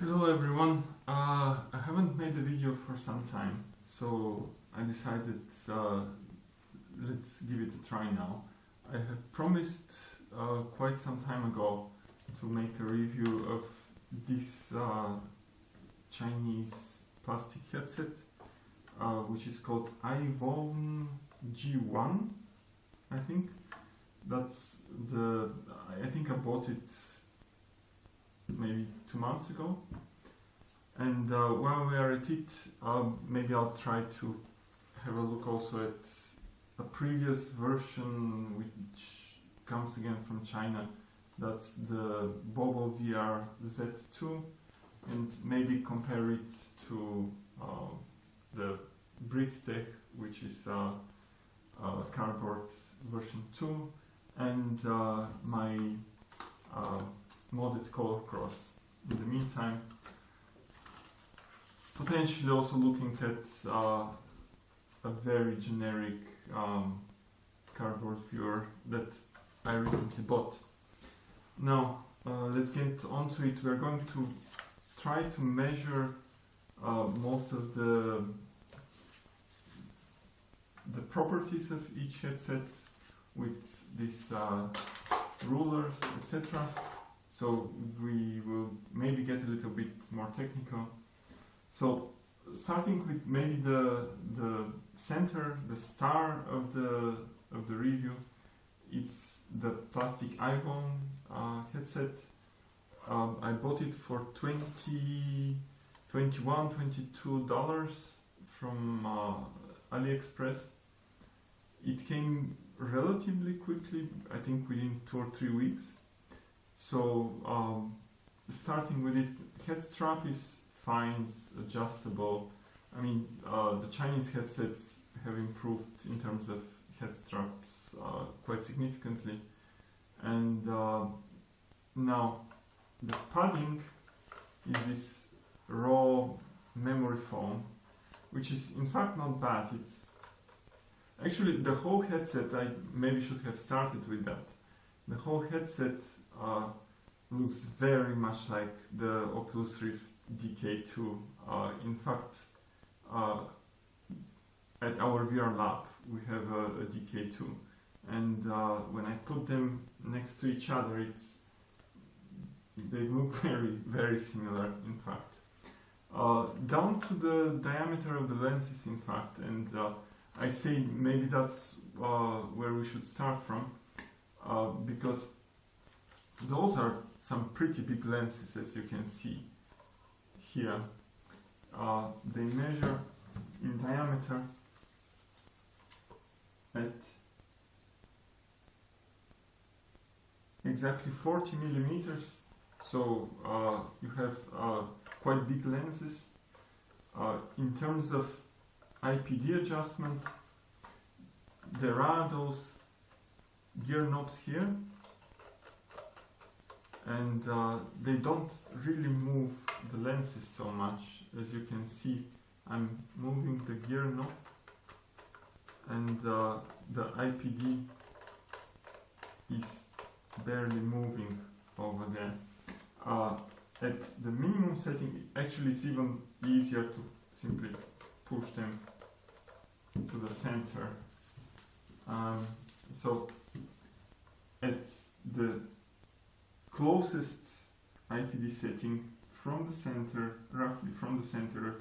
Hello everyone. I haven't made a video for some time, so I decided let's give it a try now. I have promised quite some time ago to make a review of this Chinese plastic headset, which is called IWOWN G1. I think that's I think I bought it maybe 2 months ago, and while we are at it, maybe I'll try to have a look also at a previous version which comes again from China. That's the BoboVR Z2, and maybe compare it to the Briztech, which is cardboard version 2, and my modded color cross. In the meantime, potentially also looking at a very generic cardboard viewer that I recently bought. Now let's get onto it. We're going to try to measure most of the properties of each headset with these rulers, etc. So we will maybe get a little bit more technical. So starting with maybe the center, the star of the review, it's the plastic IWOWN headset. I bought it for $22 from AliExpress. It came relatively quickly, I think within 2 or 3 weeks. So starting with it, head strap is fine, it's adjustable. I mean, the Chinese headsets have improved in terms of head straps quite significantly. And now the padding is this raw memory foam, which is in fact not bad. It's actually the whole headset. I maybe should have started with that. The whole headset looks very much like the Oculus Rift DK2. In fact, at our VR lab we have a DK2, and when I put them next to each other, they look very similar. In fact, down to the diameter of the lenses. In fact, and I'd say maybe that's where we should start from, because those are some pretty big lenses, as you can see here. They measure in diameter at exactly 40 millimeters. So you have quite big lenses. In terms of IPD adjustment, there are those gear knobs here, and they don't really move the lenses so much. As you can see, I'm moving the gear knob, and the IPD is barely moving over there. At the minimum setting, actually it's even easier to simply push them to the center. So at the closest IPD setting from the center, roughly from the center of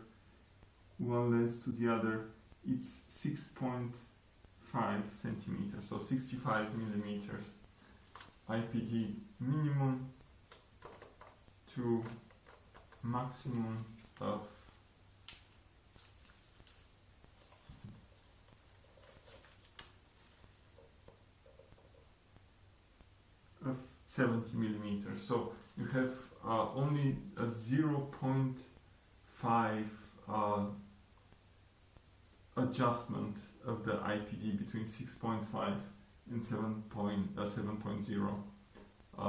one lens to the other, it's 6.5 centimeters, so 65 millimeters IPD minimum to maximum of 70 millimeters. So you have only a 0.5 adjustment of the IPD between 6.5 and 7.0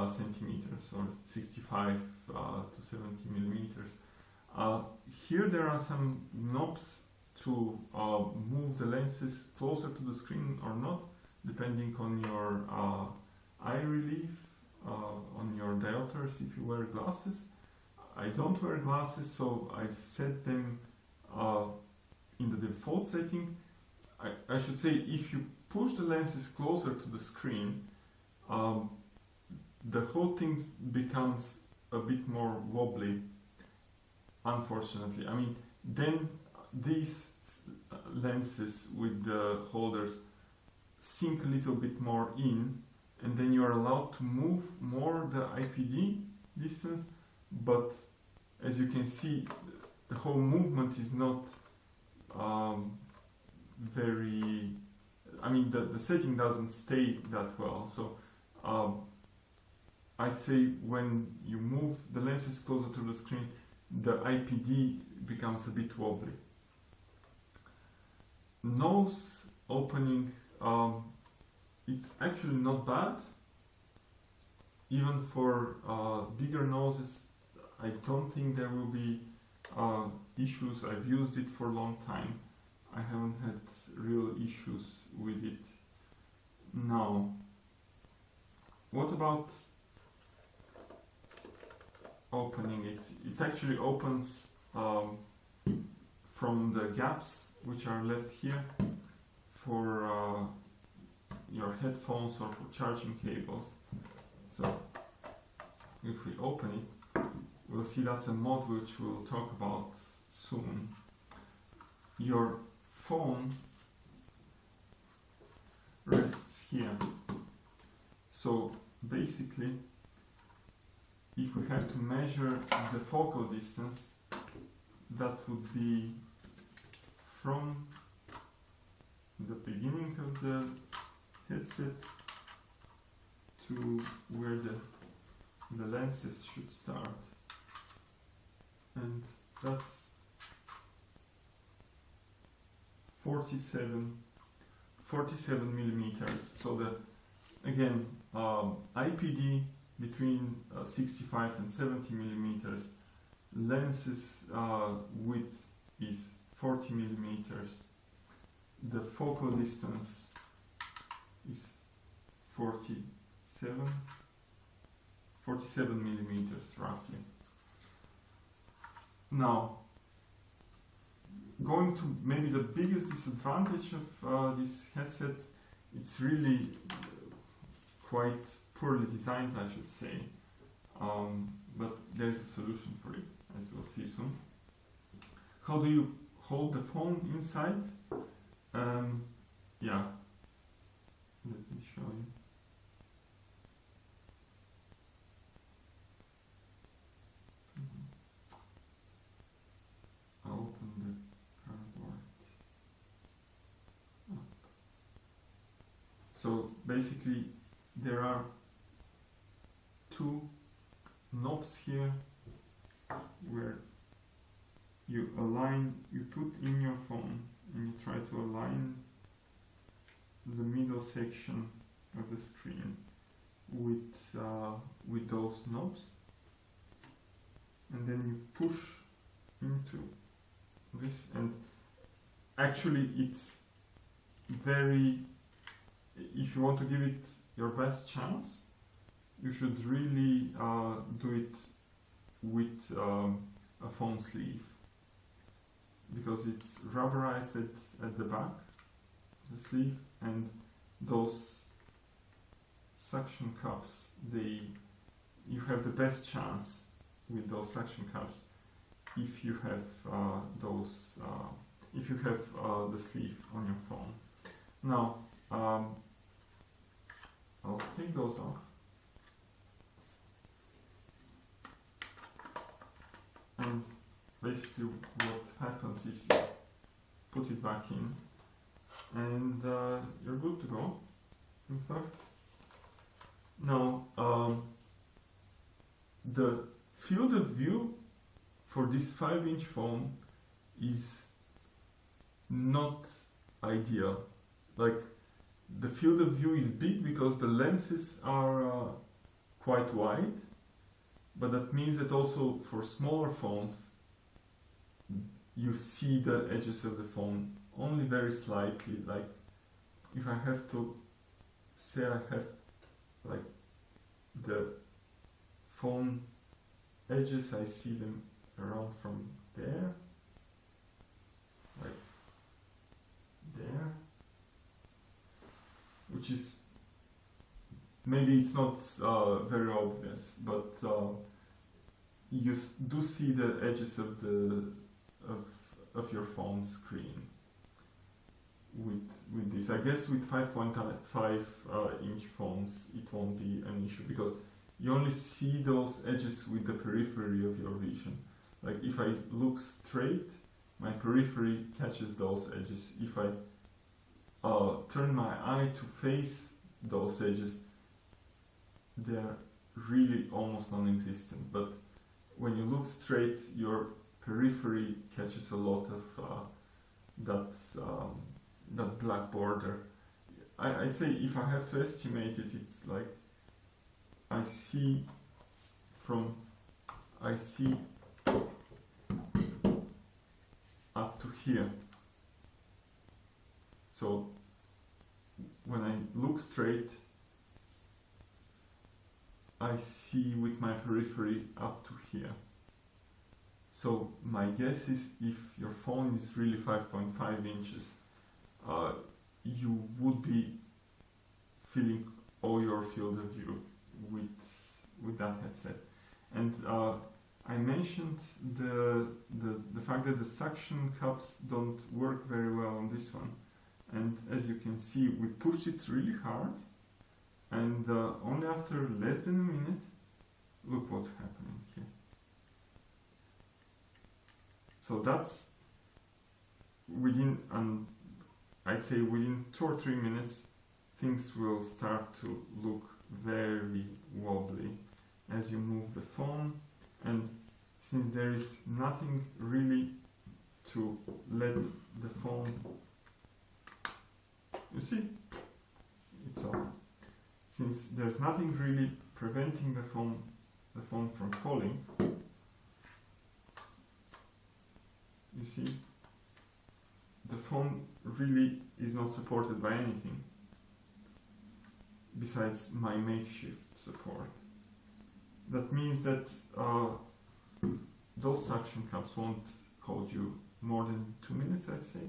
centimeters, or 65 to 70 millimeters. Here there are some knobs to move the lenses closer to the screen or not, depending on your eye relief, on your diopters if you wear glasses. I don't wear glasses, so I've set them in the default setting. I should say, if you push the lenses closer to the screen, the whole thing becomes a bit more wobbly, unfortunately. I mean, then these lenses with the holders sink a little bit more in, and then you are allowed to move more the IPD distance, but as you can see, the whole movement is not very, I mean, the setting doesn't stay that well. So I'd say when you move the lenses closer to the screen, the IPD becomes a bit wobbly. Nose opening, it's actually not bad. Even for bigger noses, I don't think there will be issues. I've used it for a long time. I haven't had real issues with it. Now, what about opening it? It actually opens from the gaps which are left here for your headphones or for charging cables. So if we open it, we'll see that's a mod which we'll talk about soon. Your phone rests here. So basically, if we have to measure the focal distance, that would be from the beginning of the headset to where the lenses should start, and that's 47 millimeters. So the, again, IPD between 65 and 70 millimeters, lenses width is 40 millimeters, the focal distance is 47 millimeters roughly. Now, going to maybe the biggest disadvantage of this headset, it's really quite poorly designed, I should say, but there's a solution for it, as we'll see soon. How do you hold the phone inside? Yeah, let me show you. I'll open the cardboard. So basically there are two knobs here where you align, you put in your phone and you try to align the middle section of the screen with those knobs, and then you push into this, and actually it's very, if you want to give it your best chance, you should really do it with a phone sleeve, because it's rubberized at the back, the sleeve, and those suction cups, you have the best chance with those suction cups if you have the sleeve on your phone. Now I'll take those off, and basically what happens is you put it back in, and you're good to go, in fact. Now the field of view for this 5-inch phone is not ideal. Like, the field of view is big because the lenses are quite wide, but that means that also for smaller phones you see the edges of the phone only very slightly. Like, if I have to say I have like the phone edges, I see them around from there, like there, which is, maybe it's not very obvious, but you do see the edges of the of your phone screen with this. I guess with 5.5 inch phones it won't be an issue, because you only see those edges with the periphery of your vision. Like if I look straight, my periphery catches those edges. If I turn my eye to face those edges, they're really almost non-existent. But when you look straight, your periphery catches a lot of that black border. I'd say if I have to estimate it, it's like I see up to here. So when I look straight, I see with my periphery up to here. So my guess is if your phone is really 5.5 inches, you would be filling all your field of view with that headset. And I mentioned the fact that the suction cups don't work very well on this one. And as you can see, we pushed it really hard, and only after less than a minute, look what's happening here. So that's within, I'd say within 2 or 3 minutes, things will start to look very wobbly as you move the phone. And since there is nothing really to let the phone, you see, it's off. Since there's nothing really preventing the phone from falling, you see, the phone really is not supported by anything besides my makeshift support. That means that those suction cups won't hold you more than 2 minutes, I'd say.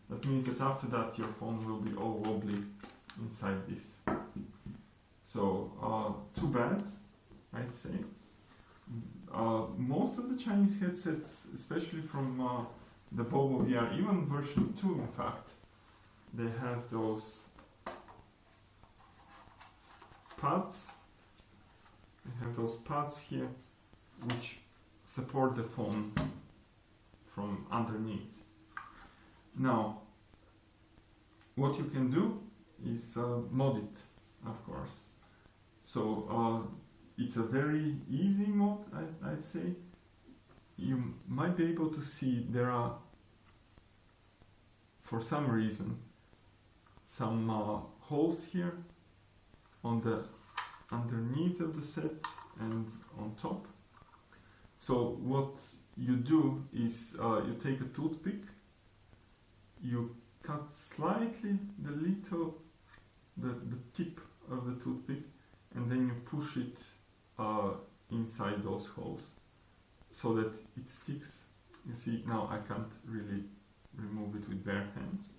That means that after that your phone will be all wobbly inside this. So too bad, I'd say. Most of the Chinese headsets, especially from the BoboVR, even version 2 in fact, they have those pads. They have those pads here which support the phone from underneath. Now, what you can do is mod it, of course. So it's a very easy mod, I'd say. You might be able to see there are, for some reason, some holes here on the underneath of the set and on top. So what you do is you take a toothpick, you cut slightly the tip of the toothpick, and then you push it inside those holes so that it sticks. You see, now I can't really remove it with bare hands,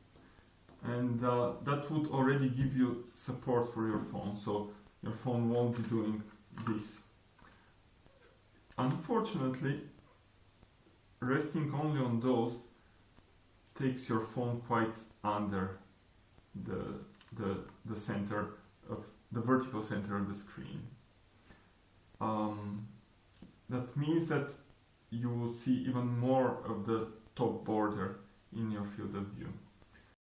and that would already give you support for your phone, so your phone won't be doing this. Unfortunately, resting only on those takes your phone quite under the center of the vertical center of the screen. That means that you will see even more of the top border in your field of view.